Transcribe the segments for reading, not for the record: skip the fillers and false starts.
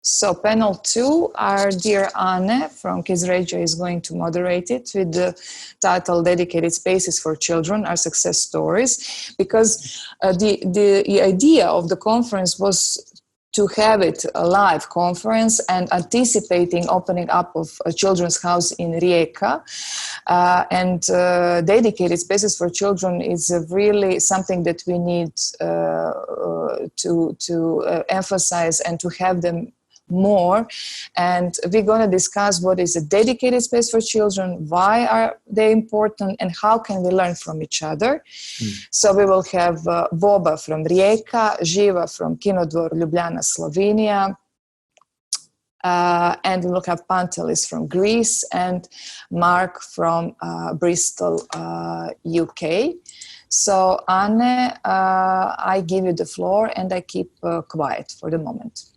So panel 2, our dear Anne from Kids Regio is going to moderate it with the title Dedicated Spaces for Children, Our Success Stories, because the idea of the conference was to have it a live conference and anticipating opening up of a children's house in Rijeka. And dedicated spaces for children is really something that we need to emphasize and to have them more. And we're going to discuss what is a dedicated space for children, why are they important, and how can we learn from each other. So we will have Boba from Rijeka, Živa from Kinodvor, Ljubljana, Slovenia, and we will have Pantelis from Greece and Mark from Bristol, UK. So Anne, I give you the floor and I keep quiet for the moment.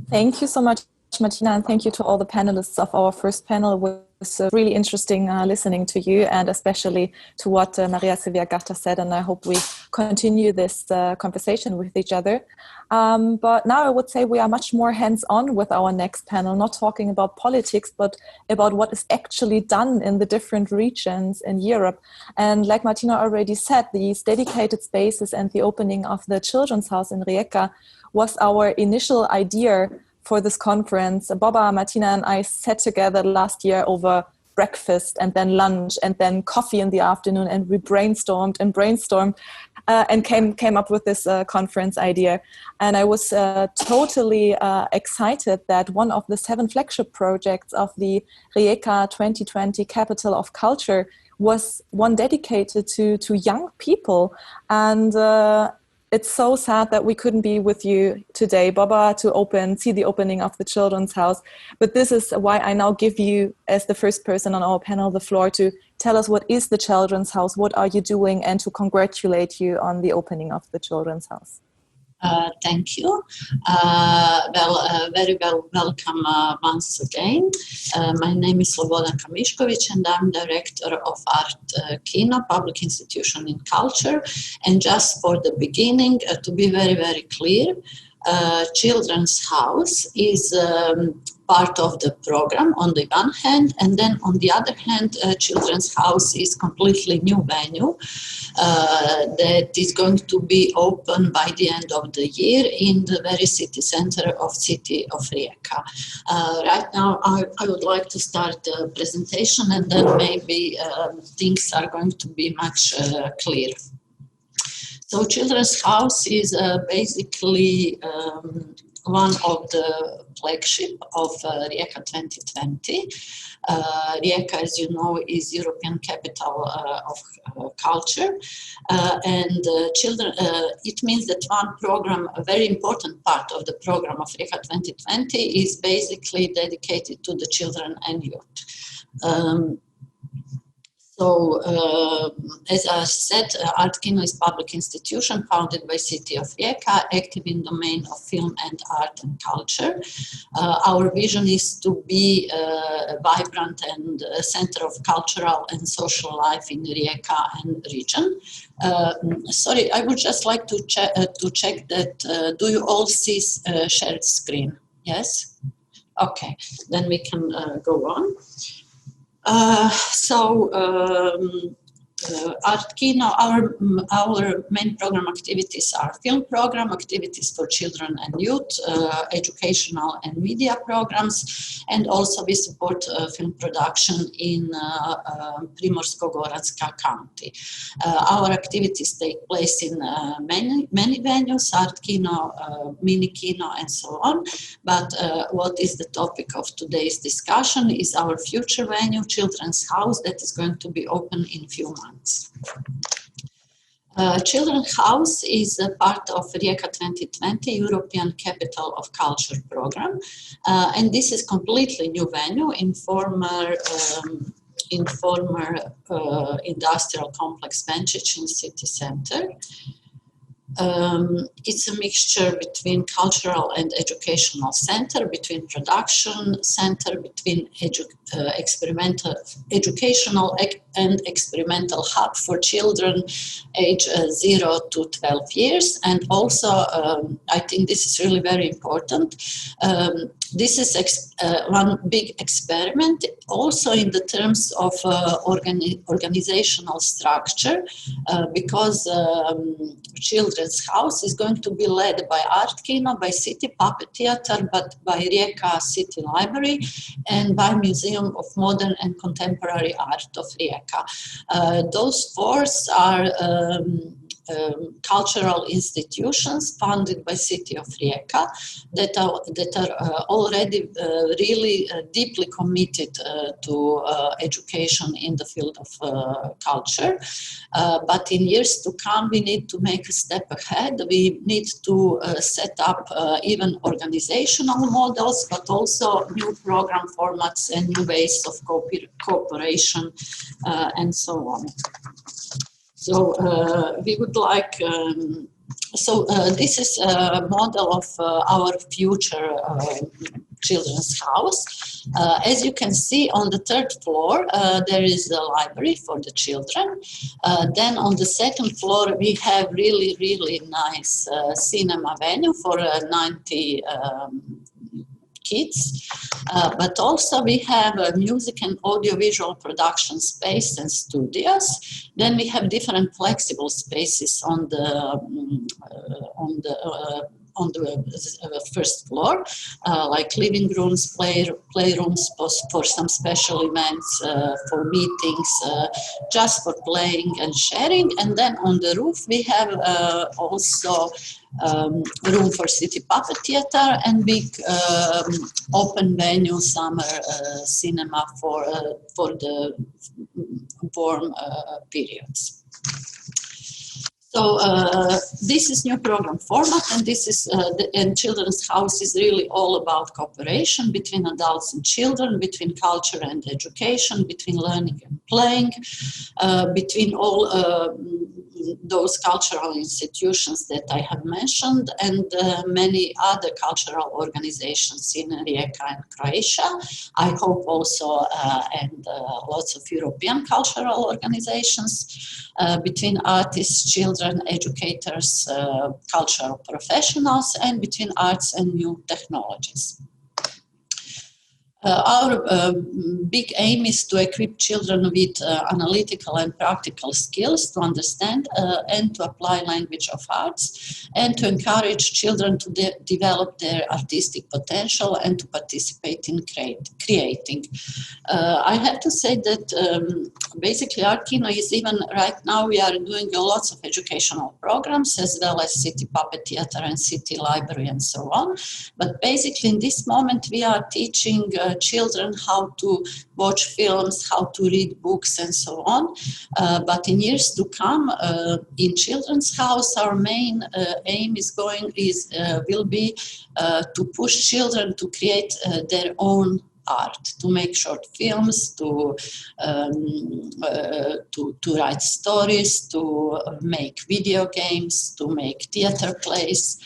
Thank you so much, Martina, and thank you to all the panelists of our first panel. It was really interesting listening to you, and especially to what Maria Silvia Gatta said, and I hope we continue this conversation with each other. But now I would say we are much more hands-on with our next panel, not talking about politics, but about what is actually done in the different regions in Europe. And like Martina already said, these dedicated spaces and the opening of the Children's House in Rijeka was our initial idea for this conference. Boba, Martina and I sat together last year over breakfast and then lunch and then coffee in the afternoon, and we brainstormed and came up with this conference idea. And I was totally excited that one of the 7 flagship projects of the Rijeka 2020 Capital of Culture was one dedicated to young people. And it's so sad that we couldn't be with you today, Boba, to see the opening of the Children's House. But this is why I now give you, as the first person on our panel, the floor to tell us what is the Children's House, what are you doing, and to congratulate you on the opening of the Children's House. Thank you. Very welcome once again. My name is Slobodanka Mišković, and I'm director of Art-kino, Public Institution in Culture. And just for the beginning, to be very clear, Children's House is part of the program on the one hand, and then on the other hand, Children's House is completely new venue that is going to be open by the end of the year in the very city center of city of Rijeka. Right now, I would like to start the presentation, and then maybe things are going to be much clearer. So Children's House is basically one of the flagship of Rijeka 2020. Rijeka, as you know, is European capital of culture, and children. It means that one program, a very important part of the program of Rijeka 2020, is basically dedicated to the children and youth. So, as I said, Art-kino is public institution founded by City of Rijeka, active in domain of film and art and culture. Our vision is to be a vibrant and a center of cultural and social life in Rijeka and region. Sorry, I would just like to check that, do you all see shared screen? Yes? Okay, then we can go on. Art-kino, our main program activities are film program, activities for children and youth, educational and media programs, and also we support film production in Primorsko-Goranska County. Our activities take place in many venues, Art-kino, mini-kino, and so on. But what is the topic of today's discussion is our future venue, Children's House, that is going to be open in a few months. Children's House is a part of Rijeka 2020 European Capital of Culture program, and this is completely new venue in former industrial complex Jurančič in city center. It's a mixture between cultural and educational center, between production center, between educational and experimental hub for children age 0 to 12 years. And also, I think this is really very important. This is one big experiment, also in the terms of organizational structure, because Children's House is going to be led by Art-kino, by City Puppet Theatre, but by Rijeka City Library, and by Museum of Modern and Contemporary Art of Rijeka. Those four are cultural institutions funded by City of Rijeka that are already really deeply committed to education in the field of culture. But in years to come, we need to make a step ahead. We need to set up even organizational models, but also new program formats and new ways of cooperation and so on. So we would like, this is a model of our future children's house. As you can see, on the third floor, there is a library for the children. Then on the second floor, we have really, really nice cinema venue for 90 kids, but also we have a music and audiovisual production space and studios. Then we have different flexible spaces on the first floor, like living rooms, playrooms for some special events, for meetings, just for playing and sharing. And then on the roof we have also room for City Puppet Theatre and big open venue summer cinema for the warm periods. So this is new program format, and this is and Children's House is really all about cooperation between adults and children, between culture and education, between learning and playing, between all those cultural institutions that I have mentioned, and many other cultural organizations in Rijeka and Croatia. I hope also and lots of European cultural organizations, between artists, children, educators, cultural professionals, and between arts and new technologies. Our big aim is to equip children with analytical and practical skills to understand and to apply language of arts, and to encourage children to develop their artistic potential and to participate in creating. I have to say that basically Art-kino is even right now we are doing lots of educational programs as well as City Puppet Theatre and City Library and so on. But basically in this moment we are teaching children how to watch films, how to read books and so on. But in years to come, in Children's House, our main aim will be to push children to create their own art, to make short films, to write stories, to make video games, to make theater plays.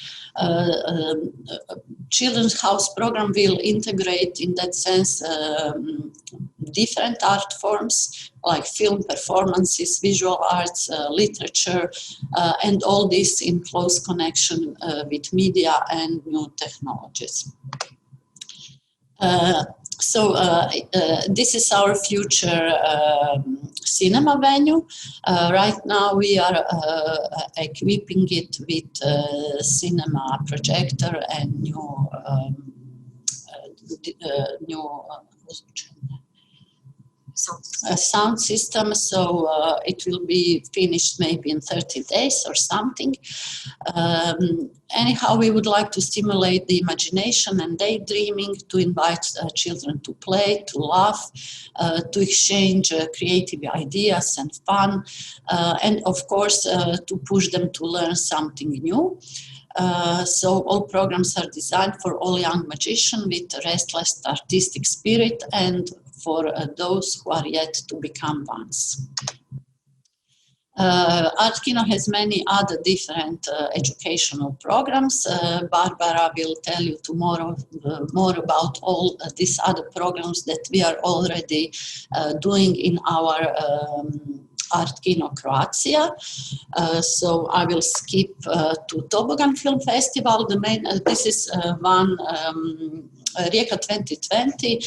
Children's House program will integrate in that sense different art forms like film performances, visual arts, literature, and all this in close connection with media and new technologies. So this is our future cinema venue. Right now we are equipping it with cinema projector and new sound system. So it will be finished maybe in 30 days or something. Anyhow, we would like to stimulate the imagination and daydreaming, to invite children to play, to laugh, to exchange creative ideas and fun, and of course to push them to learn something new. So all programs are designed for all young magicians with a restless artistic spirit and for those who are yet to become ones. Art-kino has many other different educational programs. Barbara will tell you tomorrow more about all these other programs that we are already doing in our Art-kino Croatia. So I will skip to Toboggan Film Festival. The main, this is one Rijeka 2020.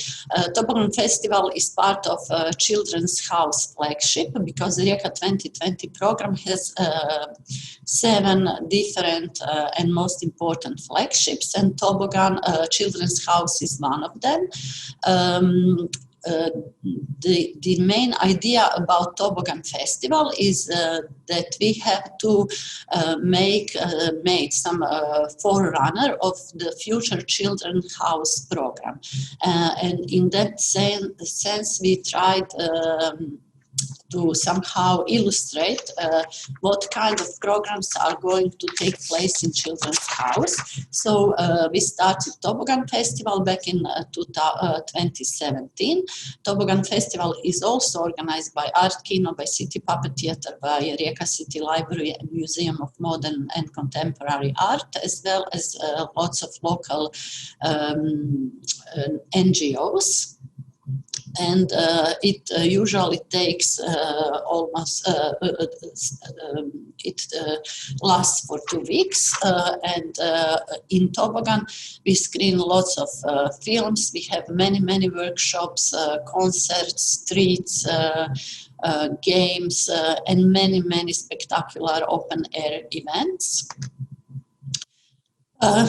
Toboggan Festival is part of Children's House flagship, because the Rijeka 2020 program has 7 different and most important flagships, and Toboggan Children's House is one of them. The main idea about Toboggan Festival is that we have to make some forerunner of the future Children's House program. And in that sense, we tried to somehow illustrate what kind of programs are going to take place in Children's House. So we started Toboggan Festival back in 2017. Toboggan Festival is also organized by Art-kino, by City Puppet Theatre, by Rijeka City Library and Museum of Modern and Contemporary Art, as well as lots of local NGOs. And it usually takes almost, it lasts for 2 weeks. And in Toboggan, we screen lots of films. We have many workshops, concerts, streets, games, and many spectacular open-air events.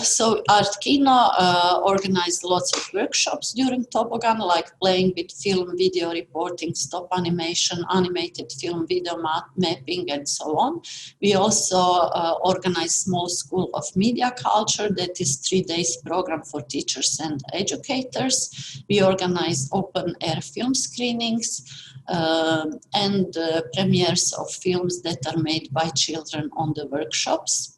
So Art-kino organized lots of workshops during Toboggan, like playing with film, video reporting, stop animation, animated film, video mapping, and so on. We also organized small school of media culture, that is 3 days program for teachers and educators. We organized open-air film screenings and premieres of films that are made by children on the workshops.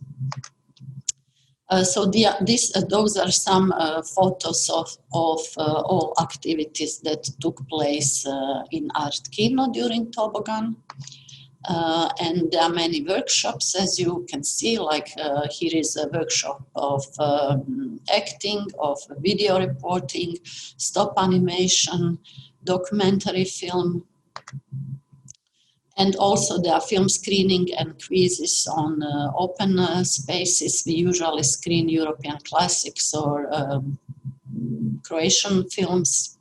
So those are some photos of all activities that took place in Art-kino during Toboggan. And there are many workshops, as you can see, like here is a workshop of acting, of video reporting, stop animation, documentary film. And also there are film screening and quizzes on open spaces. We usually screen European classics or Croatian films.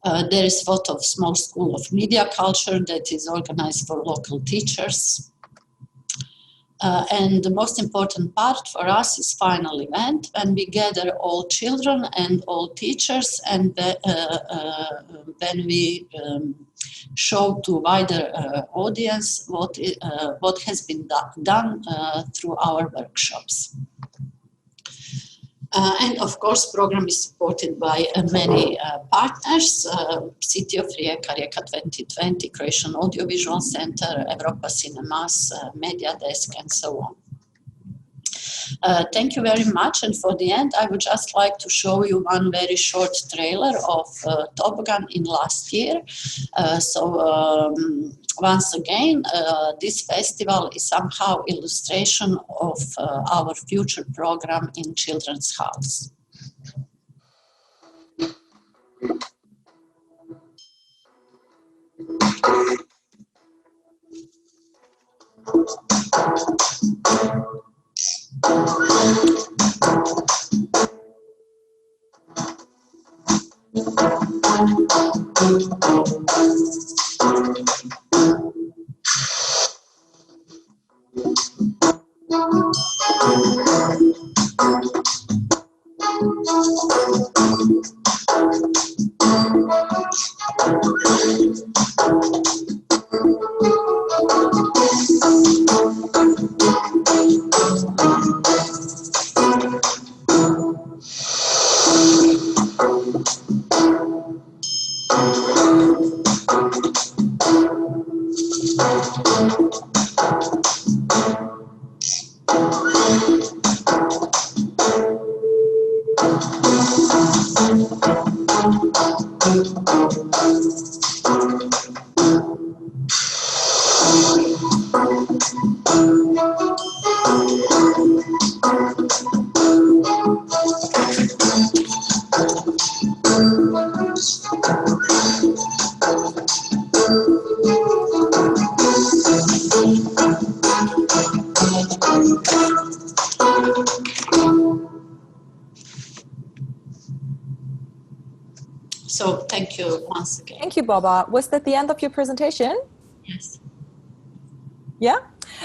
There is a lot of small school of media culture that is organized for local teachers. And the most important part for us is final event, when we gather all children and all teachers, and when we show to wider audience what has been done through our workshops. And of course, program is supported by many partners, City of Rijeka, Rijeka 2020, Croatian Audiovisual Center, Europa Cinemas, Media Desk, and so on. Thank you very much. And for the end, I would just like to show you one very short trailer of Toboggan in last year. Once again, this festival is somehow illustration of our future program in Children's House. So thank you once again. Thank you, Baba. Was that the end of your presentation? Yes. Yeah.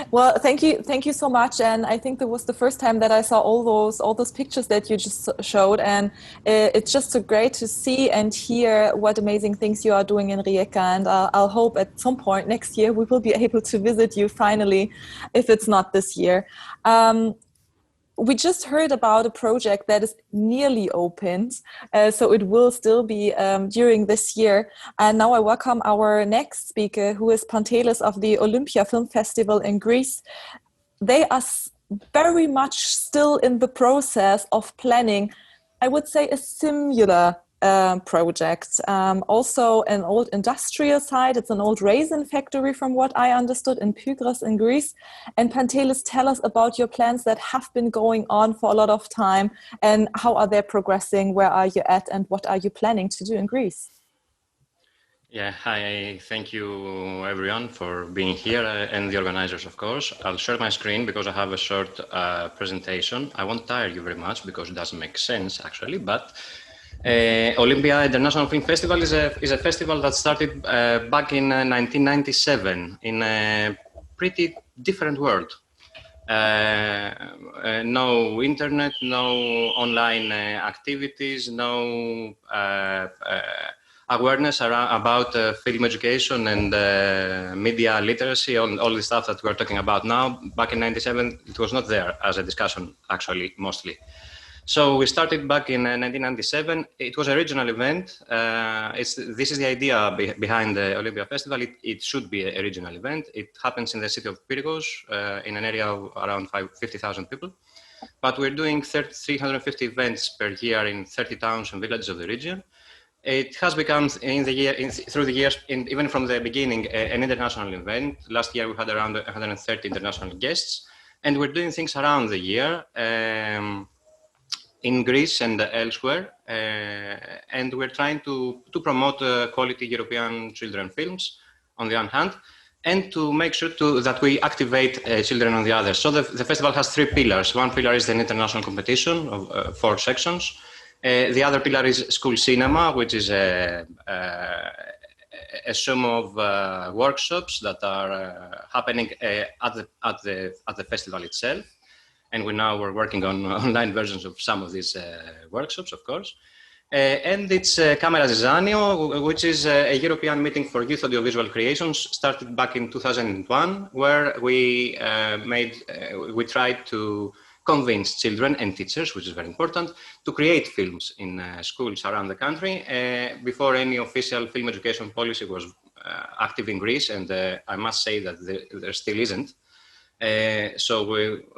Well, thank you so much. And I think that was the first time that I saw all those pictures that you just showed, and it's just so great to see and hear what amazing things you are doing in Rijeka. And I'll hope at some point next year we will be able to visit you finally, if it's not this year. We just heard about a project that is nearly opened, so it will still be during this year. And now I welcome our next speaker, who is Pantelis of the Olympia Film Festival in Greece. They are very much still in the process of planning, I would say, a similar project. Also an old industrial site. It's an old Raisin factory, from what I understood, in Pyrgos in Greece. And Pantelis, tell us about your plans that have been going on for a lot of time, and how are they progressing? Where are you at, and what are you planning to do in Greece? Yeah, hi, thank you everyone for being here, and the organizers, of course. I'll share my screen because I have a short presentation. I won't tire you very much because it doesn't make sense actually, but Olympia International Film Festival is a festival that started back in 1997 in a pretty different world. No internet, no online activities, no awareness about film education and media literacy, all the stuff that we're talking about now. Back in 97, it was not there as a discussion, actually, mostly. So we started back in 1997. It was a regional event. This is the idea behind the Olympia Festival. It should be a regional event. It happens in the city of Pyrgos, in an area of around 50,000 people. But we're doing 350 events per year in 30 towns and villages of the region. It has become, through the years, even from the beginning, an international event. Last year we had around 130 international guests. And we're doing things around the year. In Greece and elsewhere, and we're trying to promote quality European children films on the one hand, and to make sure that we activate children on the other. So the festival has three pillars. One pillar is an international competition of 4 sections. The other pillar is school cinema, which is a sum of workshops that are happening at the festival itself. And we're working on online versions of some of these workshops, of course. And it's Camera Zizanio, which is a European meeting for youth audiovisual creations, started back in 2001, where we tried to convince children and teachers, which is very important, to create films in schools around the country before any official film education policy was active in Greece. And I must say that there still isn't. So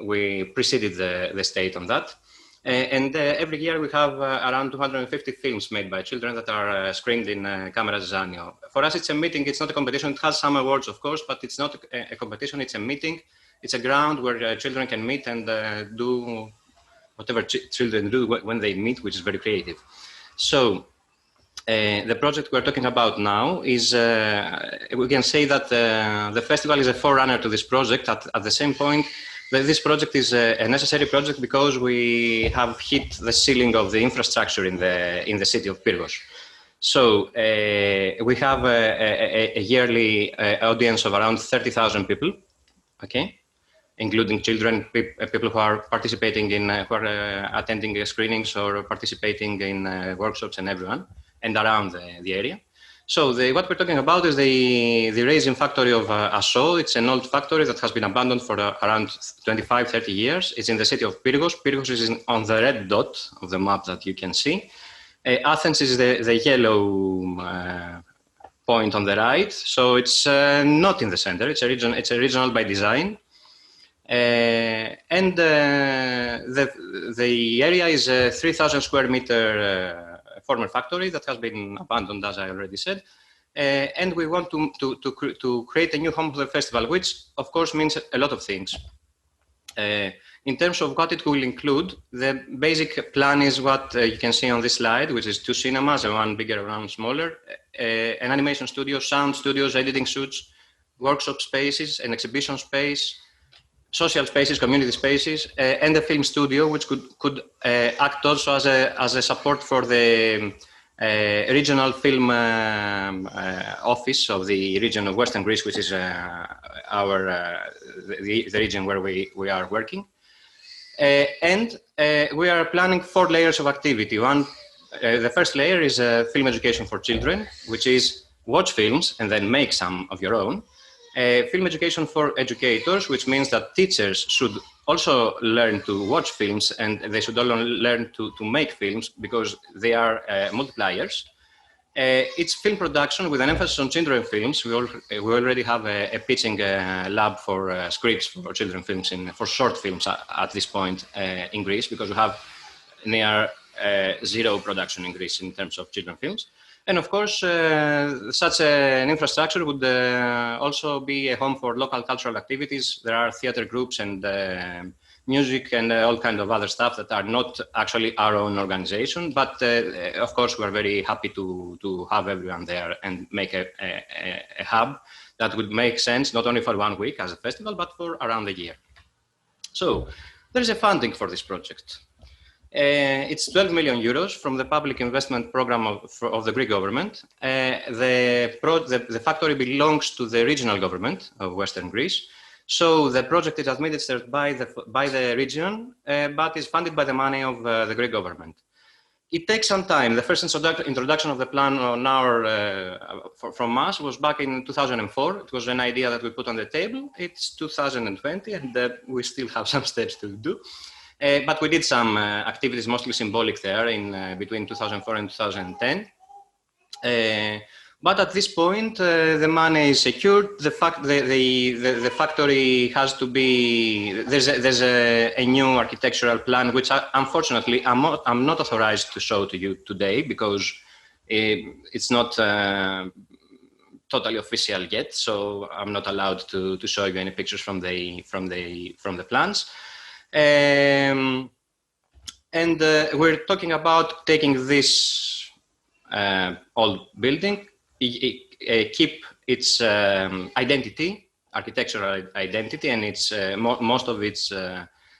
we preceded the state on that. And every year we have around 250 films made by children that are screened in Camera Zizanio. For us, it's a meeting. It's not a competition. It has some awards, of course, but it's not a competition. It's a meeting. It's a ground where children can meet and do whatever children do when they meet, which is very creative. So the project we're talking about now is, we can say that the festival is a forerunner to this project. At the same point, this project is a necessary project because we have hit the ceiling of the infrastructure in the city of Pyrgos. So we have a yearly audience of around 30,000 people, okay, including children, people who are participating in, who are attending screenings or participating in workshops, and everyone, and around the area. So what we're talking about is the Raisin factory of Asso. It's an old factory that has been abandoned for around 25, 30 years. It's in the city of Pyrgos. Pyrgos is on the red dot of the map that you can see. Athens is the yellow point on the right. So it's not in the center. It's a regional by design. And the area is a 3,000 square meter former factory that has been abandoned, as I already said. And we want to create a new home for the festival, which of course means a lot of things. In terms of what it will include, the basic plan is what you can see on this slide, which is 2 cinemas, one bigger and one smaller, an animation studio, sound studios, editing suites, workshop spaces, an exhibition space, social spaces, community spaces, and a film studio, which could act also as a support for the regional film office of the region of Western Greece, which is the region where we are working. And we are planning 4 layers of activity. The first layer is film education for children, which is watch films and then make some of your own. Film education for educators, which means that teachers should also learn to watch films and they should also learn to make films because they are multipliers. It's film production with an emphasis on children films. We already have a pitching lab for scripts for children films, for short films at this point in Greece, because we have near zero production in Greece in terms of children films. And of course, such an infrastructure would also be a home for local cultural activities. There are theater groups and music and all kinds of other stuff that are not actually our own organization. But of course, we're very happy to have everyone there and make a hub that would make sense not only for 1 week as a festival, but for around the year. So there's a funding for this project. It's 12 million euros from the public investment program of the Greek government. The factory belongs to the regional government of Western Greece. So the project is administered by the region, but is funded by the money of the Greek government. It takes some time. The first introduction of the plan on from us was back in 2004. It was an idea that we put on the table. It's 2020, and we still have some steps to do. But we did some activities, mostly symbolic there, in between 2004 and 2010. But at this point, the money is secured. The factory has to be. There's a new architectural plan, which unfortunately I'm not authorized to show to you today because it's not totally official yet. So I'm not allowed to show you any pictures from the plans. And we're talking about taking this old building, keep its identity, architectural identity, and its most of its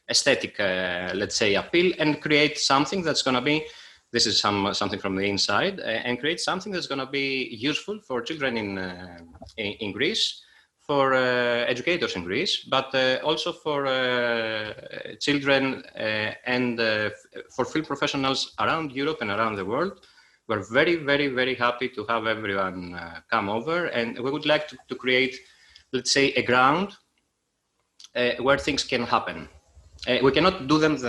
aesthetic, let's say, appeal, and create something that's going to be. This is something from the inside, and create something that's going to be useful for children in Greece, for educators in Greece, but also for children and for film professionals around Europe and around the world. We're very, very, very happy to have everyone come over, and we would like to create, let's say, a ground where things can happen. We cannot do them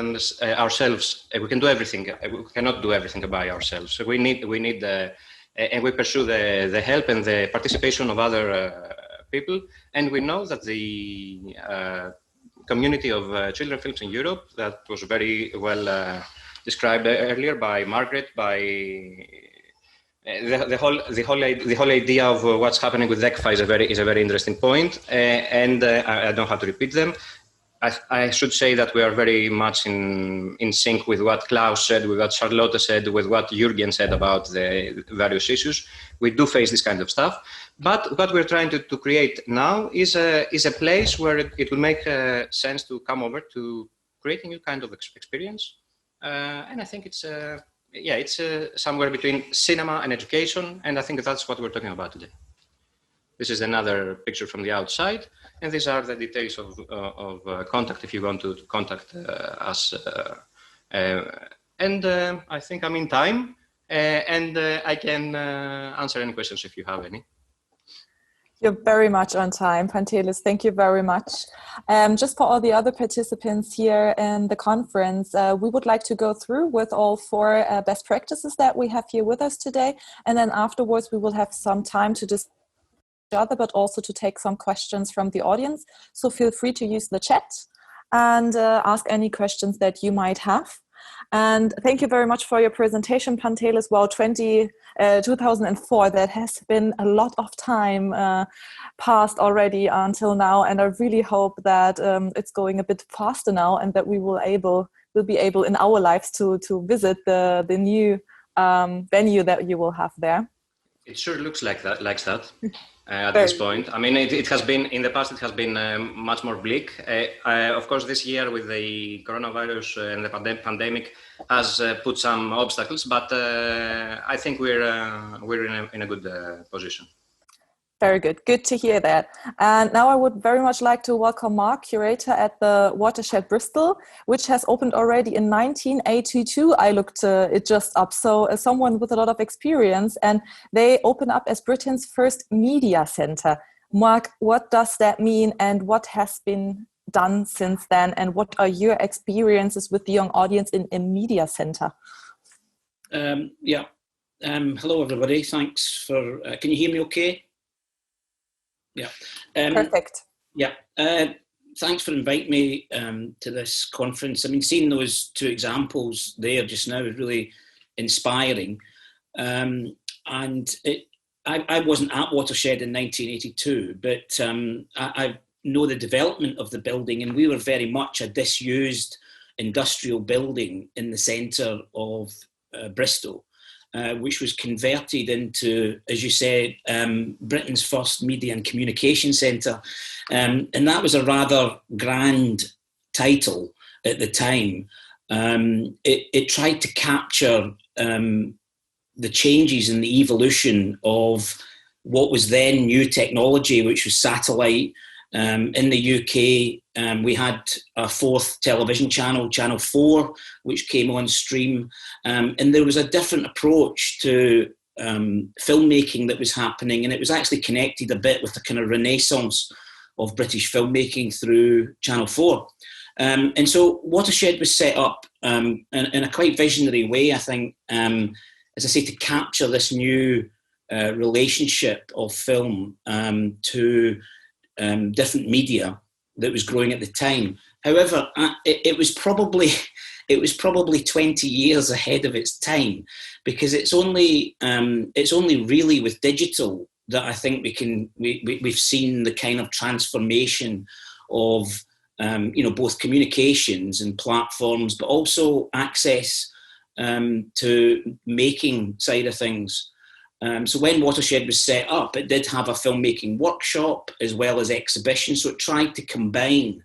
ourselves. We can do everything. We cannot do everything by ourselves. So we need, and we pursue the help and the participation of other people. And we know that the community of children films in Europe, that was very well described earlier by Margaret, by the whole idea of what's happening with ECFA is a very interesting point, and I don't have to repeat them. I should say that we are very much in sync with what Klaus said, with what Charlotte said, with what Jürgen said about the various issues. We do face this kind of stuff, but what we're trying to create now is a place where it will make sense to come over to create a new kind of experience. And I think it's somewhere between cinema and education, and I think that's what we're talking about today. This is another picture from the outside, and these are the details of contact if you want to contact us. And I think I'm in time, and I can answer any questions if you have any. You're very much on time, Pantelis. Thank you very much. Just for all the other participants here in the conference, we would like to go through with all 4 best practices that we have here with us today. And then afterwards, we will have some time to discuss each other, but also to take some questions from the audience. So feel free to use the chat and ask any questions that you might have. And thank you very much for your presentation, Pantelis. Wow, 2004, that has been a lot of time passed already until now. And I really hope that it's going a bit faster now and that we will be able in our lives to visit the new venue that you will have there. It sure looks like that. At this point, I mean, it has been in the past. It has been much more bleak. Of course, this year with the coronavirus and the pandemic has put some obstacles, but I think we're in a good position. Very good. Good to hear that. And now I would very much like to welcome Mark, curator at the Watershed Bristol, which has opened already in 1982. I looked it just up. So someone with a lot of experience, and they open up as Britain's first media centre. Mark, what does that mean, and what has been done since then? And what are your experiences with the young audience in a media centre? Hello, everybody. Thanks for... can you hear me okay? Yeah. Perfect. Yeah. Thanks for inviting me to this conference. I mean, seeing those two examples there just now is really inspiring. I wasn't at Watershed in 1982, but I know the development of the building, and we were very much a disused industrial building in the centre of Bristol. Which was converted into, as you said, Britain's first media and communication centre. And that was a rather grand title at the time. It tried to capture the changes and the evolution of what was then new technology, which was satellite. In the UK, we had a fourth television channel, Channel 4, which came on stream. And there was a different approach to filmmaking that was happening. And it was actually connected a bit with the kind of renaissance of British filmmaking through Channel 4. And so Watershed was set up in a quite visionary way, I think, as I say, to capture this new relationship of film to different media that was growing at the time. However, it was probably 20 years ahead of its time, because it's only really with digital that I think we've seen the kind of transformation of both communications and platforms, but also access to making side of things. So when Watershed was set up, it did have a filmmaking workshop as well as exhibition. So it tried to combine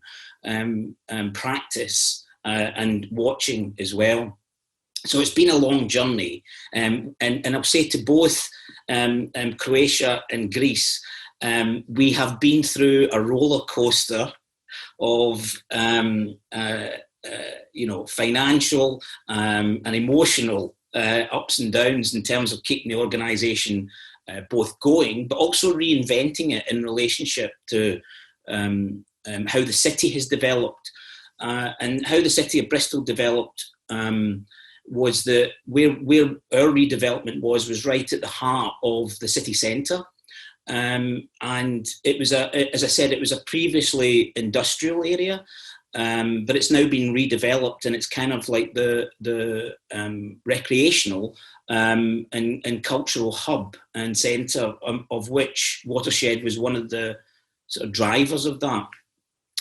practice and watching as well. So it's been a long journey. And I'll say to both Croatia and Greece, we have been through a roller coaster of financial and emotional ups and downs in terms of keeping the organisation both going, but also reinventing it in relationship to how the city has developed. And how the city of Bristol developed was that where our redevelopment was right at the heart of the city centre. And it was, as I said, it was a previously industrial area. But it's now been redeveloped, and it's kind of like the recreational and cultural hub and centre of which Watershed was one of the sort of drivers of that.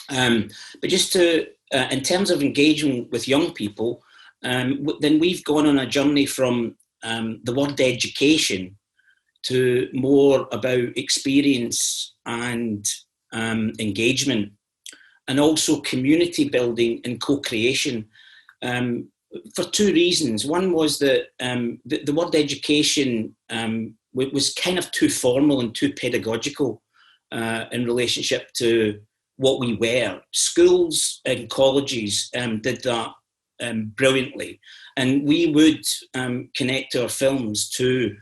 But just to, in terms of engagement with young people, then we've gone on a journey from the word education to more about experience and engagement, and also community building and co-creation, for two reasons. One was that the word education was kind of too formal and too pedagogical in relationship to what we were. Schools and colleges did that brilliantly, and we would connect our films to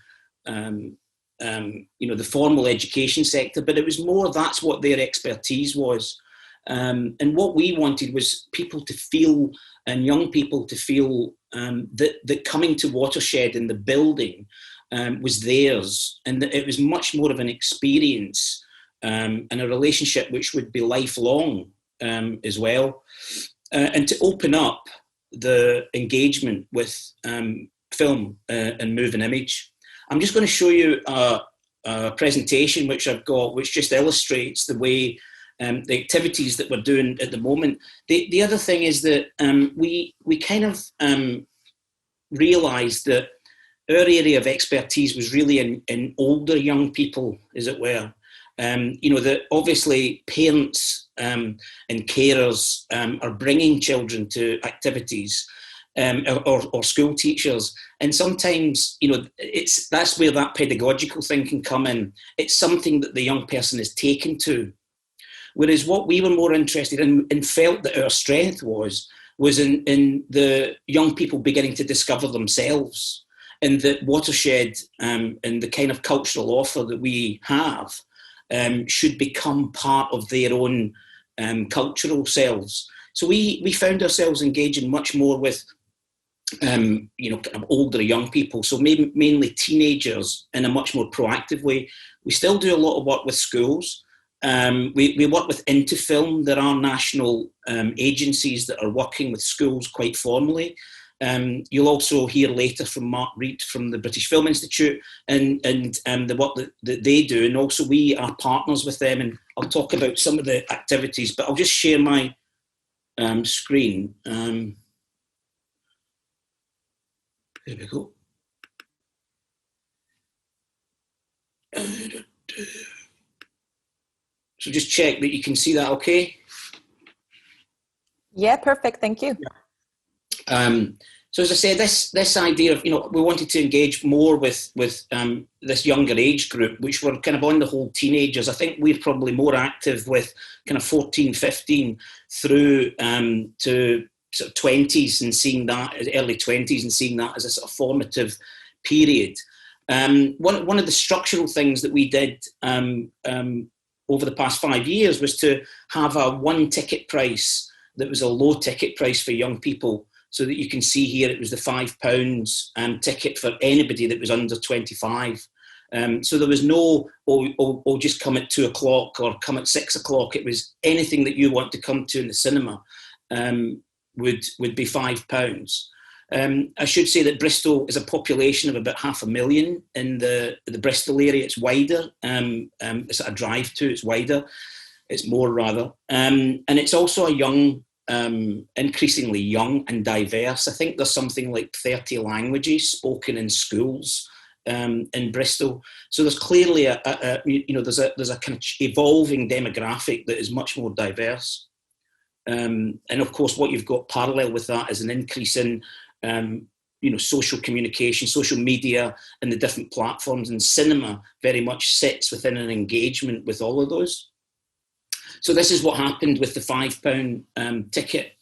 the formal education sector, but it was more that's what their expertise was. And what we wanted was people to feel, and young people to feel, that coming to Watershed in the building was theirs, and that it was much more of an experience and a relationship which would be lifelong as well, and to open up the engagement with film and moving image. I'm just going to show you a presentation which I've got, which just illustrates the way the activities that we're doing at the moment. The other thing is that we kind of realised that area of expertise was really in older young people, as it were. That obviously parents and carers are bringing children to activities, or school teachers, and sometimes that's where that pedagogical thing can come in. It's something that the young person is taken to. Whereas what we were more interested in and felt that our strength was in the young people beginning to discover themselves, and that Watershed and the kind of cultural offer that we have should become part of their own cultural selves. So we found ourselves engaging much more with kind of older young people, so mainly teenagers, in a much more proactive way. We still do a lot of work with schools. We work with Interfilm. There are national agencies that are working with schools quite formally. You'll also hear later from Mark Reed from the British Film Institute and the work that they do, and also we are partners with them, and I'll talk about some of the activities, but I'll just share my screen. There we go. So just check that you can see that okay? Yeah, perfect, thank you. So as I say, this idea of, we wanted to engage more with this younger age group, which were kind of on the whole teenagers. I think we're probably more active with kind of 14, 15 through to sort of 20s, and seeing that, early 20s, and seeing that as a sort of formative period. One of the structural things that we did over the past 5 years was to have a one ticket price that was a low ticket price for young people, so that you can see here it was the £5 ticket for anybody that was under 25. So there was no, just come at 2 o'clock or come at 6 o'clock. It was anything that you want to come to in the cinema would be £5. I should say that Bristol is a population of about 500,000 in the Bristol area. It's wider. It's a drive to. It's wider. It's more rather, and it's also a young, increasingly young and diverse. I think there's something like 30 languages spoken in schools in Bristol. So there's clearly there's a kind of evolving demographic that is much more diverse. And of course, what you've got parallel with that is an increase in social communication, social media, and the different platforms, and cinema very much sits within an engagement with all of those. So this is what happened with the £5 ticket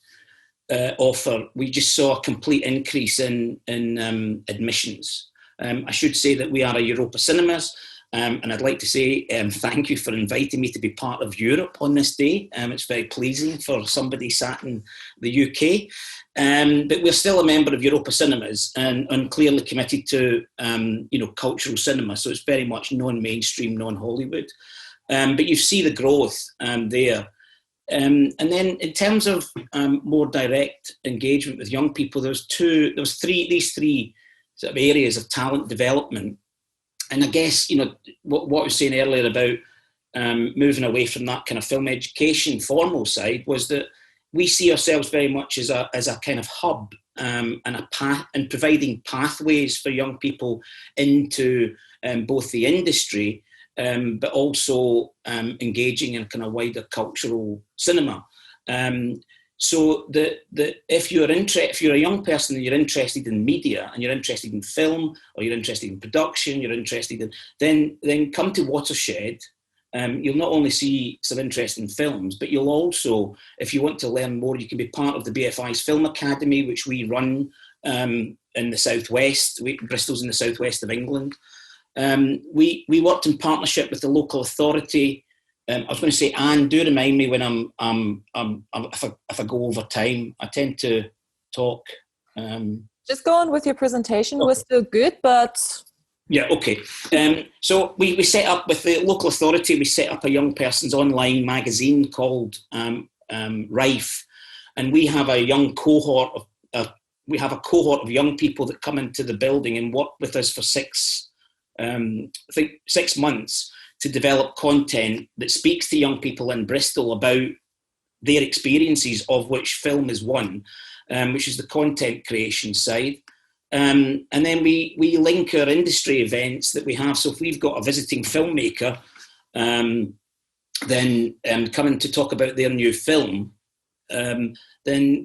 offer. We just saw a complete increase in admissions. I should say that we are a Europa Cinemas, and I'd like to say thank you for inviting me to be part of Europe on this day. It's very pleasing for somebody sat in the UK. But we're still a member of Europa Cinemas and clearly committed to cultural cinema. So it's very much non-mainstream, non-Hollywood. But you see the growth there. And then in terms of more direct engagement with young people, these three sort of areas of talent development. And I guess, what I was saying earlier about moving away from that kind of film education formal side was that we see ourselves very much as a kind of hub and a path, and providing pathways for young people into both the industry, but also engaging in a kind of wider cultural cinema. So if you're a young person and you're interested in media and you're interested in film, or you're interested in production, you're interested in, then come to Watershed. You'll not only see some interesting films, but you'll also, if you want to learn more, you can be part of the BFI's Film Academy, which we run in the southwest. Bristol's in the southwest of England. We worked in partnership with the local authority. I was going to say, Anne, do remind me when if I go over time. I tend to talk. Just go on with your presentation. Okay. We're still good, but yeah, okay. So we set up with the local authority. We set up a young person's online magazine called Rife, and we have a young cohort of young people that come into the building and work with us for 6 months to develop content that speaks to young people in Bristol about their experiences, of which film is one, which is the content creation side. And then we link our industry events that we have. So if we've got a visiting filmmaker, then coming to talk about their new film, then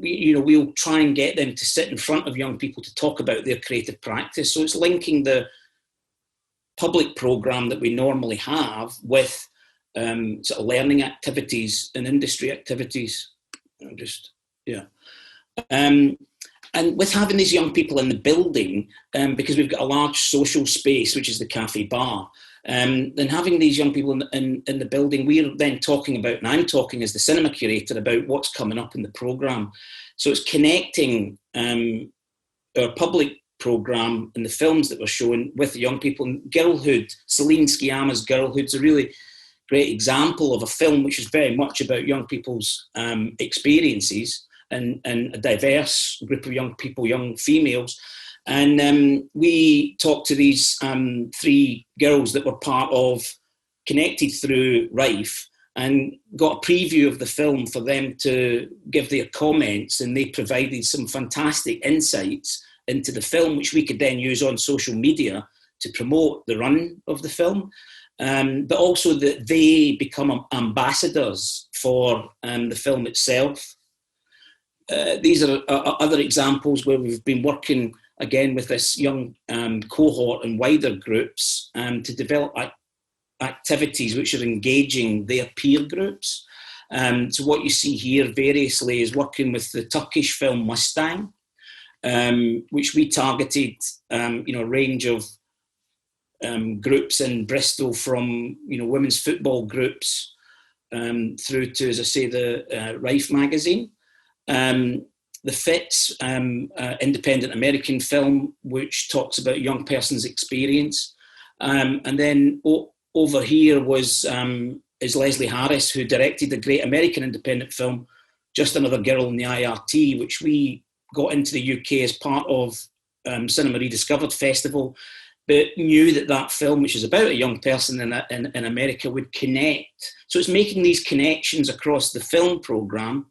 we'll try and get them to sit in front of young people to talk about their creative practice. So it's linking the public programme that we normally have with sort of learning activities and industry activities. And with having these young people in the building, because we've got a large social space, which is the cafe bar, then having these young people in the building, we're then talking about, and I'm talking as the cinema curator about what's coming up in the programme. So it's connecting our public programme and the films that we're showing with the young people. And Girlhood, Celine Sciamma's Girlhood's a really great example of a film which is very much about young people's experiences and a diverse group of young people, young females. And we talked to these 3 girls that were part of Connected through Rife and got a preview of the film for them to give their comments, and they provided some fantastic insights into the film, which we could then use on social media to promote the run of the film, but also that they become ambassadors for the film itself. These are other examples where we've been working again with this young cohort and wider groups to develop activities which are engaging their peer groups. So what you see here variously is working with the Turkish film Mustang, which we targeted a range of groups in Bristol, from women's football groups through to, as I say, the Rife magazine. The Fits, independent American film, which talks about a young person's experience. And then over here is Leslie Harris, who directed a great American independent film, Just Another Girl in the IRT, which we got into the UK as part of Cinema Rediscovered Festival, but knew that film, which is about a young person in America, would connect. So it's making these connections across the film programme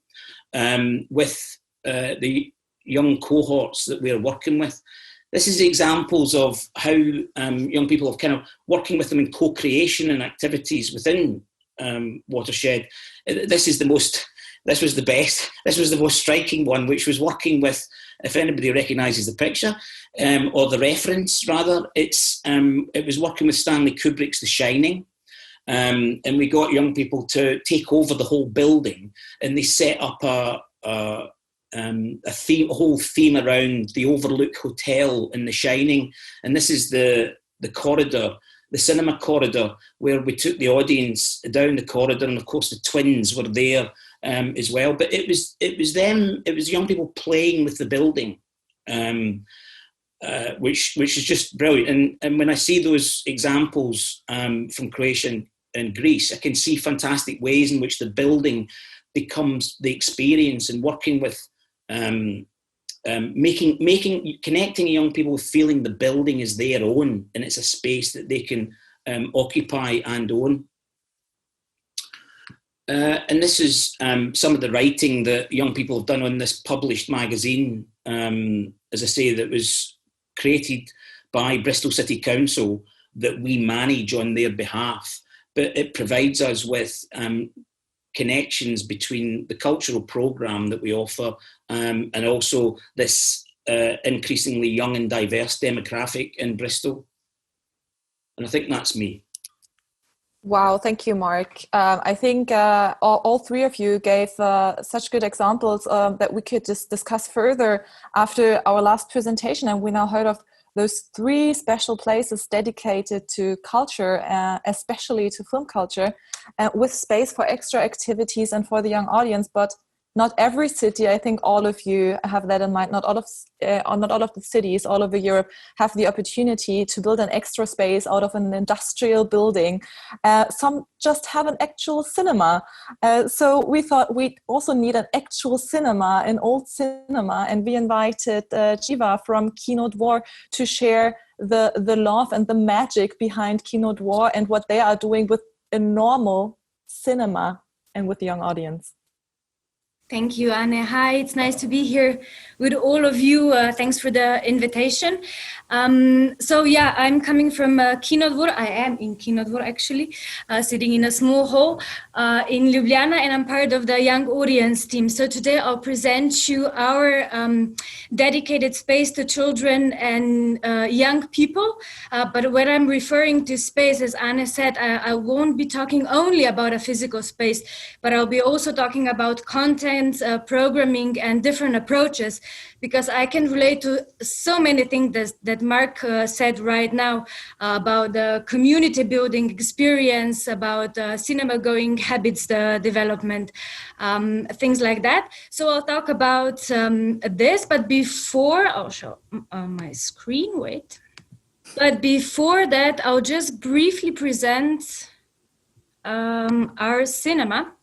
with the young cohorts that we're working with. This is examples of how young people have kind of working with them in co-creation and activities within Watershed. This was the most striking one, which was working with, if anybody recognises the picture, or the reference rather, it was working with Stanley Kubrick's The Shining. And we got young people to take over the whole building, and they set up a whole theme around the Overlook Hotel in The Shining. And this is the corridor, the cinema corridor, where we took the audience down the corridor, and of course the twins were there as well. But it was young people playing with the building, which is just brilliant. And when I see those examples from Croatia and Greece, I can see fantastic ways in which the building becomes the experience, and working with connecting young people with feeling the building is their own, and it's a space that they can occupy and own. And this is some of the writing that young people have done on this published magazine, as I say, that was created by Bristol City Council, that we manage on their behalf. But it provides us with connections between the cultural programme that we offer and also this increasingly young and diverse demographic in Bristol. And I think that's me. Wow, thank you, Mark. I think all 3 of you gave such good examples that we could just discuss further after our last presentation. And we now heard of those 3 special places dedicated to culture, especially to film culture, with space for extra activities and for the young audience. But not every city, I think all of you have that in mind, not all of the cities all over Europe have the opportunity to build an extra space out of an industrial building. Some just have an actual cinema. So we thought we also need an actual cinema, an old cinema, and we invited Živa from Kinodvor to share the love and the magic behind Kinodvor and what they are doing with a normal cinema and with the young audience. Thank you, Anne. Hi, it's nice to be here with all of you. Thanks for the invitation. So yeah, I'm coming from Kinodvor. I am in Kinodvor actually, sitting in a small hall in Ljubljana, and I'm part of the young audience team. So today I'll present you our dedicated space to children and young people. But when I'm referring to space, as Anne said, I won't be talking only about a physical space, but I'll be also talking about content, programming, and different approaches, because I can relate to so many things that Mark said right now about the community building experience, about cinema going habits development, things like that. So I'll talk about this, but before, I'll show my screen, wait. But before that, I'll just briefly present our cinema.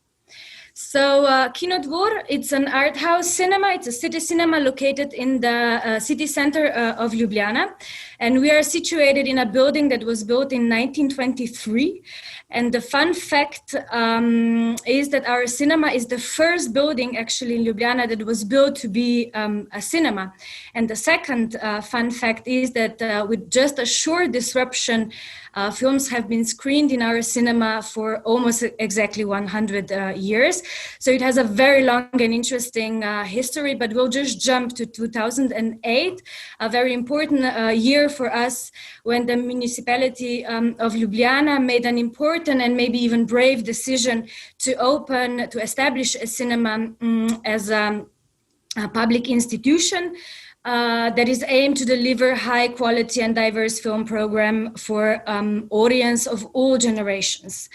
So Kinodvor, it's an art house cinema. It's a city cinema located in the city center of Ljubljana. And we are situated in a building that was built in 1923. And the fun fact is that our cinema is the first building actually in Ljubljana that was built to be a cinema. And the second fun fact is that with just a short disruption, films have been screened in our cinema for almost exactly 100 years. So it has a very long and interesting history, but we'll just jump to 2008, a very important year for us, when the municipality of Ljubljana made an important and maybe even brave decision to establish a cinema as a public institution that is aimed to deliver high quality and diverse film program for audience of all generations.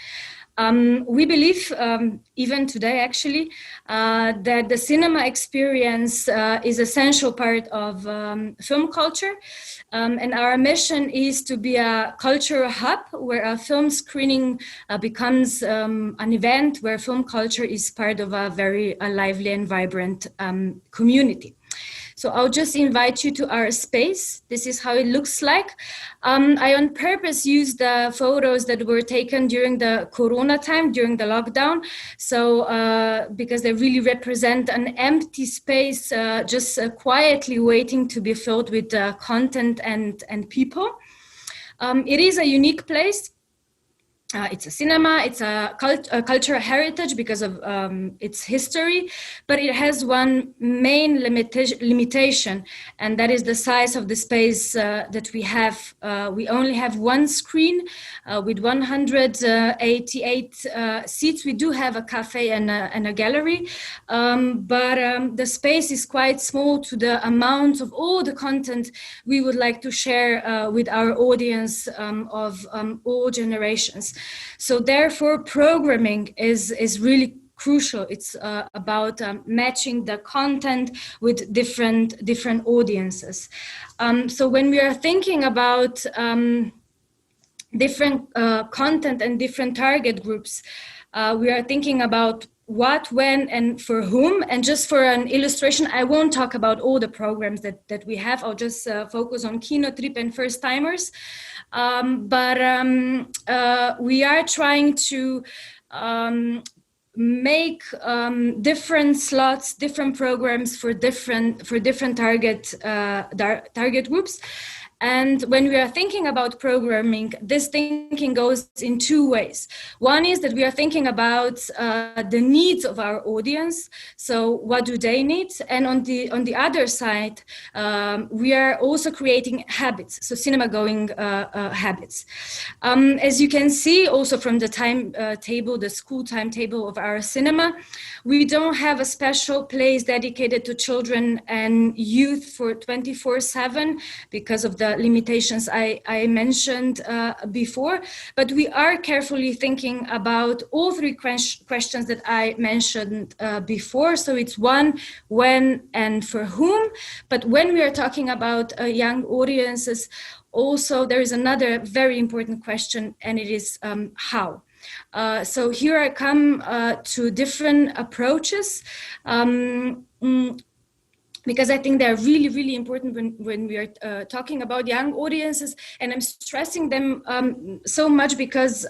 We believe, even today actually, that the cinema experience is an essential part of film culture. And our mission is to be a cultural hub where a film screening becomes an event where film culture is part of a very lively and vibrant community. So I'll just invite you to our space. This is how it looks like. I on purpose used the photos that were taken during the Corona time, during the lockdown. So because they really represent an empty space, just quietly waiting to be filled with content and people. It is a unique place. It's a cinema, it's a cultural heritage because of its history, but it has one main limitation, and that is the size of the space that we have. We only have one screen with 188 seats. We do have a cafe and a gallery, but the space is quite small to the amount of all the content we would like to share with our audience of all generations. So therefore, programming is really crucial. It's about matching the content with different audiences. So when we are thinking about different content and different target groups, we are thinking about what, when, and for whom. And just for an illustration, I won't talk about all the programs that we have. I'll just focus on Kino Trip and first timers. But we are trying to make different slots, different programs for different target groups. And when we are thinking about programming, this thinking goes in two ways. One is that we are thinking about the needs of our audience. So what do they need? And on the other side, we are also creating habits, so cinema going habits. As you can see also from the timetable, the school timetable of our cinema, we don't have a special place dedicated to children and youth for 24/7 because of the limitations I mentioned before, but we are carefully thinking about all three questions that I mentioned before. So it's one, when, and for whom. But when we are talking about young audiences, also there is another very important question, and it is how. So here I come to different approaches. because I think they're really, really important when we are talking about young audiences. And I'm stressing them so much because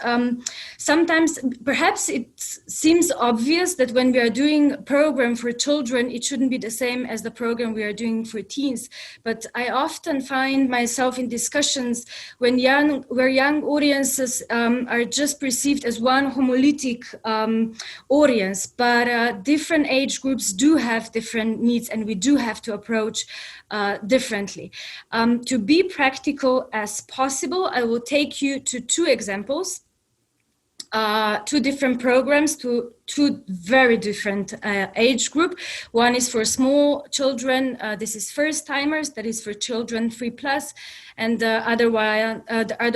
sometimes perhaps it seems obvious that when we are doing a program for children, it shouldn't be the same as the program we are doing for teens. But I often find myself in discussions where young audiences are just perceived as one homolytic audience, but different age groups do have different needs, and we do have to approach differently. To be practical as possible, I will take you to two examples, two different programs, two very different age group. One is for small children. This is first timers. That is for children 3+, and the other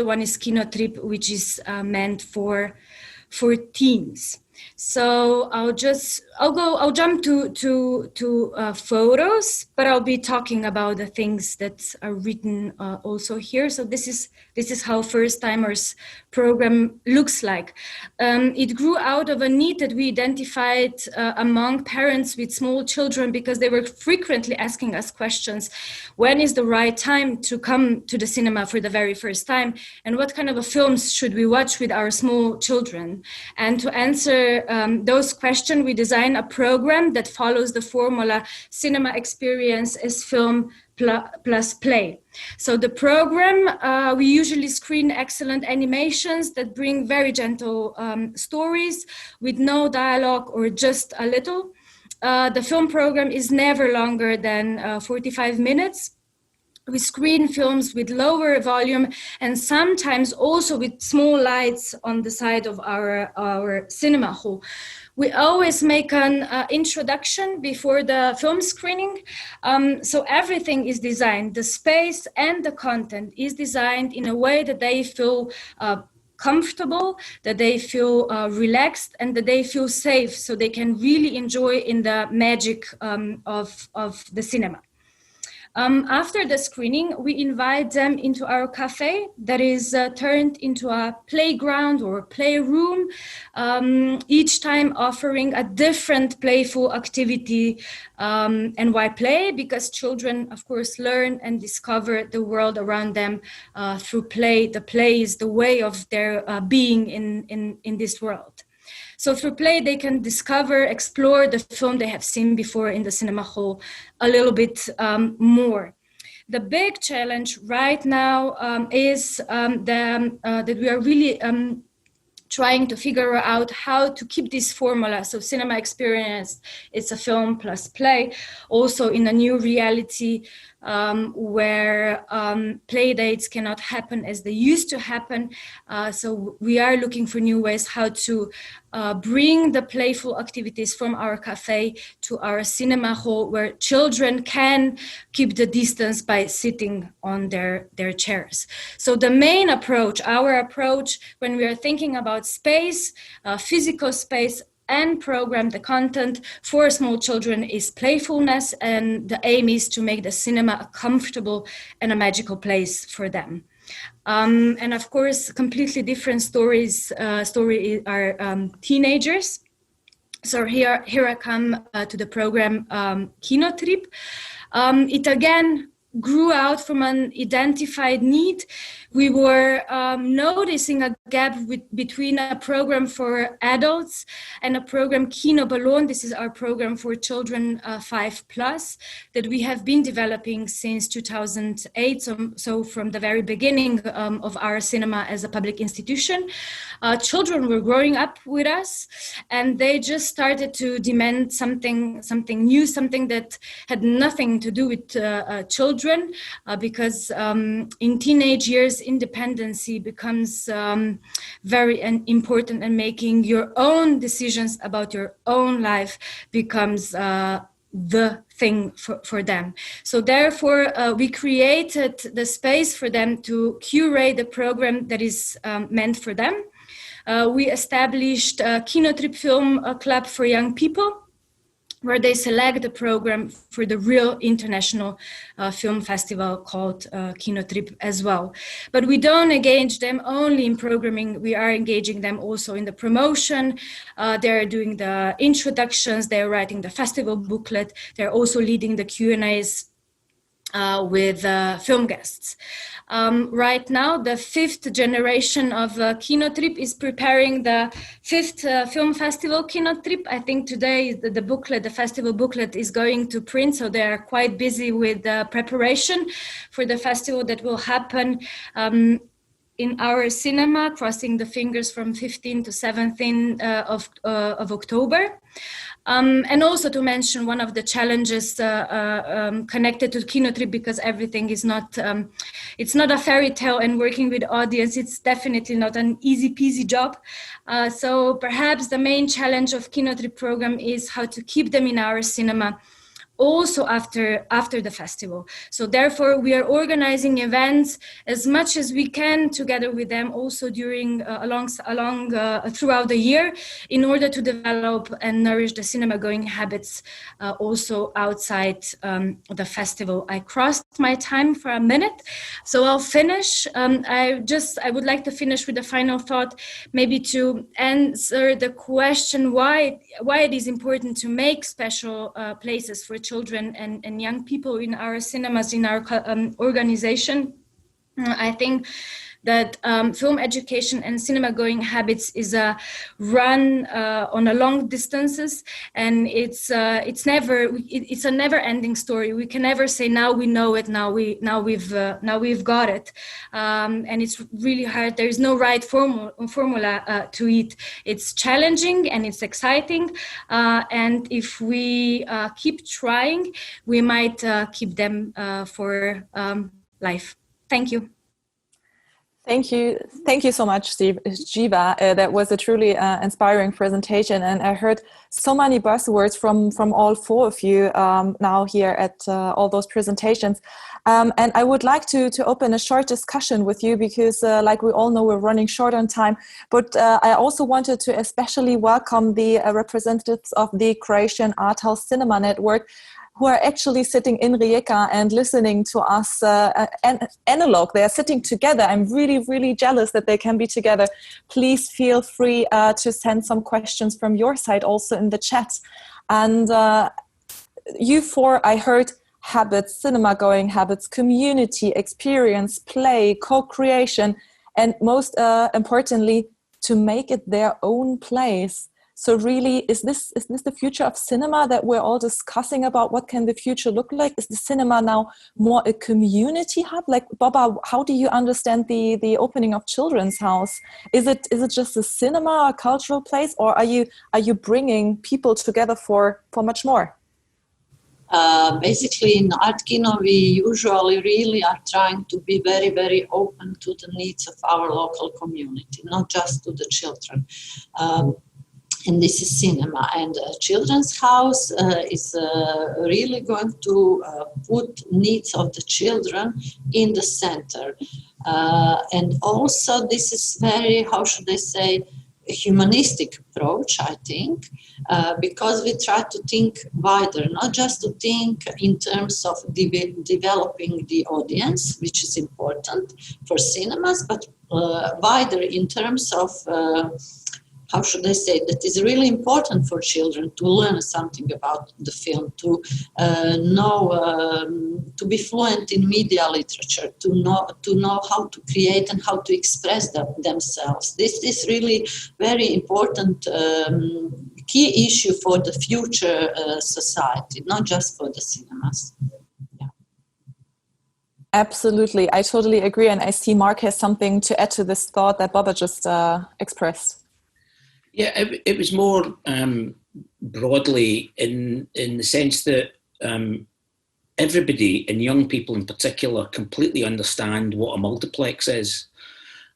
one is Kino Trip, which is meant for teens. So I'll jump to photos, but I'll be talking about the things that are written also here. So this is how First Timers program looks like. It grew out of a need that we identified among parents with small children, because they were frequently asking us questions. When is the right time to come to the cinema for the very first time? And what kind of films should we watch with our small children? And to answer those questions, we design a program that follows the formula cinema experience is film plus play. So the program, we usually screen excellent animations that bring very gentle stories with no dialogue or just a little. The film program is never longer than 45 minutes. We screen films with lower volume and sometimes also with small lights on the side of our cinema hall. We always make an introduction before the film screening. So everything is designed, the space and the content is designed in a way that they feel comfortable, that they feel relaxed, and that they feel safe, so they can really enjoy in the magic of the cinema. After the screening, we invite them into our cafe that is turned into a playground or playroom, each time offering a different playful activity. And why play? Because children, of course, learn and discover the world around them through play. The play is the way of their being in this world. So through play, they can discover, explore the film they have seen before in the cinema hall a little bit more. The big challenge right now is that we are really trying to figure out how to keep this formula. So cinema experience, it's a film plus play, also in a new reality where play dates cannot happen as they used to happen. So we are looking for new ways how to bring the playful activities from our cafe to our cinema hall, where children can keep the distance by sitting on their chairs. So the main approach, our approach when we are thinking about space, physical space, and program the content for small children is playfulness, and the aim is to make the cinema a comfortable and a magical place for them. And of course, completely different stories are teenagers. So here I come to the program Kino Trip. It again grew out from an identified need. We were noticing a gap between a program for adults and a program Kino Ballon. This is our program for children 5+, that we have been developing since 2008. So from the very beginning of our cinema as a public institution, children were growing up with us, and they just started to demand something new, something that had nothing to do with children, because in teenage years, independency becomes very important, and making your own decisions about your own life becomes the thing for them. So therefore, we created the space for them to curate the program that is meant for them. We established a Kino Trip Film Club for young people. where they select the program for the real international film festival called Kino Trip as well. But we don't engage them only in programming, we are engaging them also in the promotion. They're doing the introductions, they're writing the festival booklet, they're also leading the Q&As with film guests. Right now, the 5th generation of Kino Trip is preparing the 5th film festival Kino Trip. I think today the booklet, the festival booklet is going to print, so they are quite busy with the preparation for the festival that will happen in our cinema, crossing the fingers from 15 to 17 of October. And also to mention one of the challenges connected to Kino Trip, because everything is not, it's not a fairy tale, and working with audience, it's definitely not an easy peasy job. So perhaps the main challenge of Kino Trip program is how to keep them in our cinema also after the festival. So therefore we are organizing events as much as we can together with them also during throughout the year, in order to develop and nourish the cinema going habits also outside the festival. I crossed my time for a minute, so I'll finish. I would like to finish with a final thought, maybe to answer the question why it is important to make special places for children and young people in our cinemas, in our organization. I think that film education and cinema going habits is a run on a long distances, and it's a never ending story. We can never say now we know it, now we've got it, and it's really hard. There is no right formula to it. It's challenging and it's exciting, and if we keep trying, we might keep them for life. Thank you. Thank you so much, Živa. That was a truly inspiring presentation, and I heard so many buzzwords from all four of you now here at all those presentations. And I would like to open a short discussion with you, because like we all know, we're running short on time, but I also wanted to especially welcome the representatives of the Croatian Art House Cinema Network, who are actually sitting in Rijeka and listening to us analog. They are sitting together. I'm really, really jealous that they can be together. Please feel free to send some questions from your side also in the chat. And you four, I heard habits, cinema going habits, community, experience, play, co-creation, and most importantly, to make it their own place. So really, is this the future of cinema that we're all discussing about? What can the future look like? Is the cinema now more a community hub? Like, Baba, how do you understand the opening of Children's House? Is it just a cinema, a cultural place, or are you bringing people together for much more? Basically, in Art-kino, we usually really are trying to be very, very open to the needs of our local community, not just to the children. And this is cinema, and Children's House is really going to put needs of the children in the center. And also this is very, how should I say, a humanistic approach, I think, because we try to think wider, not just to think in terms of developing the audience, which is important for cinemas, but wider in terms of how should I say, that is really important for children to learn something about the film, to know, to be fluent in media literature, to know how to create and how to express themselves. This is really very important key issue for the future society, not just for the cinemas. Yeah. Absolutely, I totally agree, and I see Mark has something to add to this thought that Baba just expressed. Yeah, it was more broadly in the sense that everybody, and young people in particular, completely understand what a multiplex is.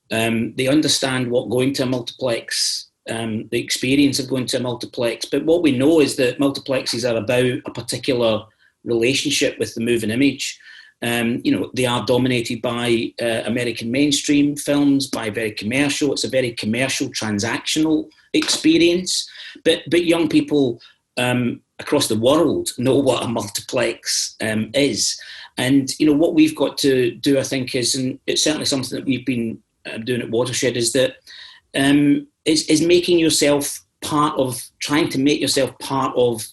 They understand what going to a multiplex, the experience of going to a multiplex. But what we know is that multiplexes are about a particular relationship with the moving image. They are dominated by American mainstream films, by very commercial. It's a very commercial, transactional experience. But young people across the world know what a multiplex is. And, you know, what we've got to do, I think, is, and it's certainly something that we've been doing at Watershed, is that is making yourself trying to make yourself part of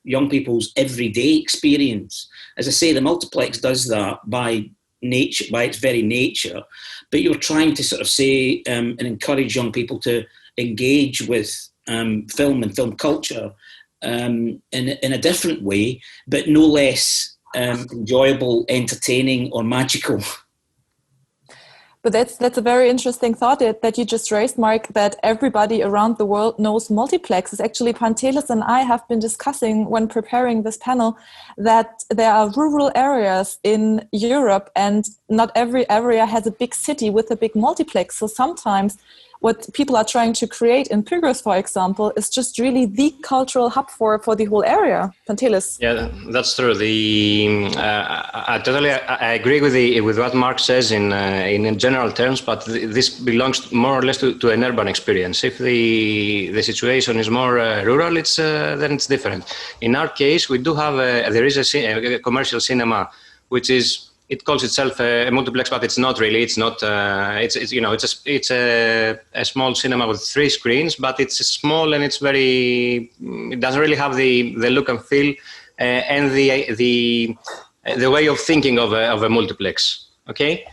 young people's everyday experience. As I say, the multiplex does that by nature, by its very nature, but you're trying to sort of say and encourage young people to engage with film and film culture in a different way, but no less enjoyable, entertaining, or magical. But that's a very interesting thought that you just raised, Mark, that everybody around the world knows multiplexes. Actually, Pantelis and I have been discussing when preparing this panel that there are rural areas in Europe and not every area has a big city with a big multiplex. So sometimes what people are trying to create in Pyrgos, for example, is just really the cultural hub for the whole area. Pantelis. Yeah, that's true. I agree with what Mark says in general terms, but this belongs more or less to an urban experience. If the situation is more rural, then it's different. In our case, we do have there is a commercial cinema, which is. It calls itself a multiplex, but it's not really. It's not. It's a small cinema with 3 screens, but it's small and it's very. It doesn't really have the look and feel and the way of thinking of a multiplex. Okay,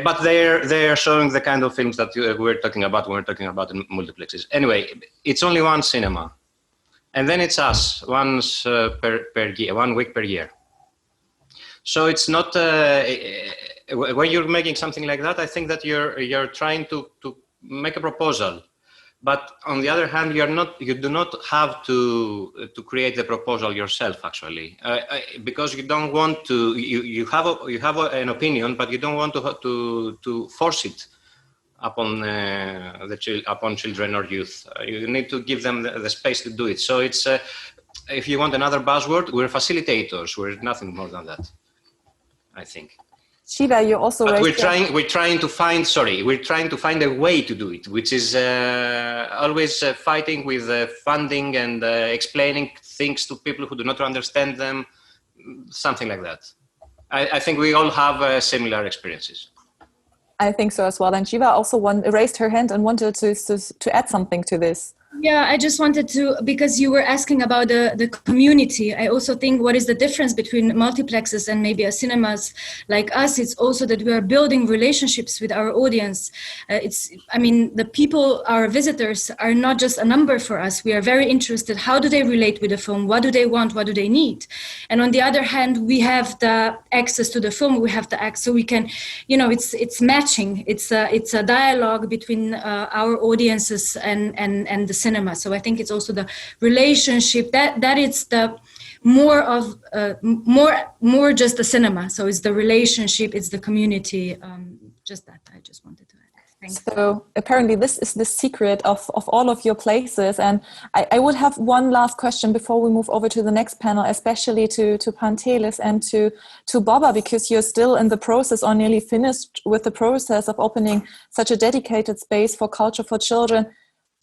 but they're showing the kind of films that we're talking about when we're talking about multiplexes. Anyway, it's only one cinema, and then it's us once per year, 1 week per year. So it's not when you're making something like that. I think that you're trying to make a proposal, but on the other hand, you do not have to create the proposal yourself actually, because you don't want to. You have an opinion, but you don't want to force it upon upon children or youth. You need to give them the space to do it. So it's if you want another buzzword, we're facilitators. We're nothing more than that, I think. Shiva, you also raised. We're trying to find a way to do it, which is always fighting with funding and explaining things to people who do not understand them, something like that. I think we all have similar experiences. I think so as well. And Živa also raised her hand and wanted to add something to this. Yeah, I just wanted to, because you were asking about the community, I also think what is the difference between multiplexes and maybe a cinemas like us, it's also that we are building relationships with our audience. The people, our visitors, are not just a number for us. We are very interested. How do they relate with the film? What do they want? What do they need? And on the other hand, we have the access to the film. We have the access, so we can, it's matching. It's a dialogue between our audiences and the cinema. So I think it's also the relationship that it's the more just the cinema. So it's the relationship, it's the community. Just that I just wanted to add. So apparently this is the secret of all of your places. And I would have one last question before we move over to the next panel, especially to Pantelis and to Boba, because you're still in the process or nearly finished with the process of opening such a dedicated space for culture for children.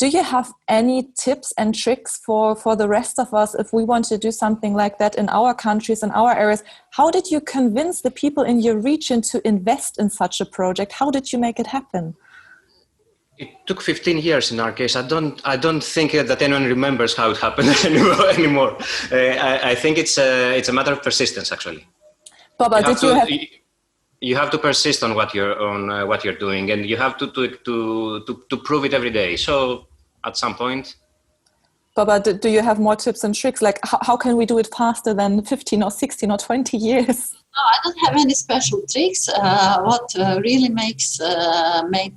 Do you have any tips and tricks for the rest of us if we want to do something like that in our countries and our areas? How did you convince the people in your region to invest in such a project? How did you make it happen? It took 15 years in our case. I don't think that anyone remembers how it happened anymore. I think it's a matter of persistence, actually. Baba, you have to persist on what you're doing, and you have to prove it every day. So at some point. Baba, do you have more tips and tricks? Like how can we do it faster than 15 or 16 or 20 years? No, I don't have any special tricks. What really made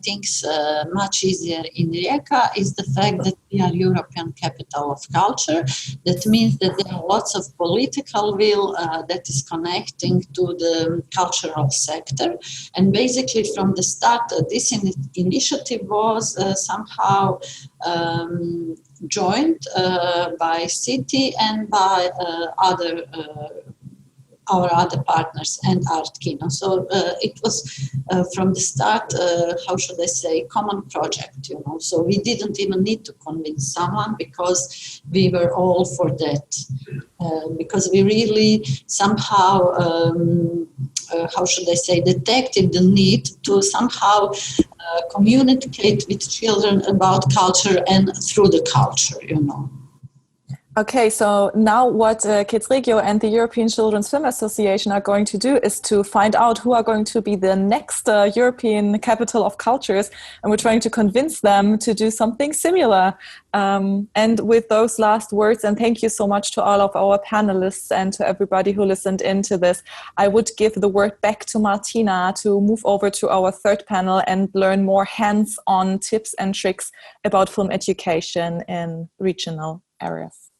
things much easier in Rijeka is the fact that we are European capital of culture. That means that there are lots of political will that is connecting to the cultural sector. And basically from the start, this initiative was somehow joined by city and by other our other partners and Art-kino. So it was from the start, how should I say, common project, you know. So we didn't even need to convince someone because we were all for that. Because we really somehow, how should I say, detected the need to somehow communicate with children about culture and through the culture, you know. Okay, so now what Kids Regio and the European Children's Film Association are going to do is to find out who are going to be the next European capital of cultures, and we're trying to convince them to do something similar. And with those last words, and thank you so much to all of our panelists and to everybody who listened into this, I would give the word back to Martina to move over to our third panel and learn more hands-on tips and tricks about film education in regional areas.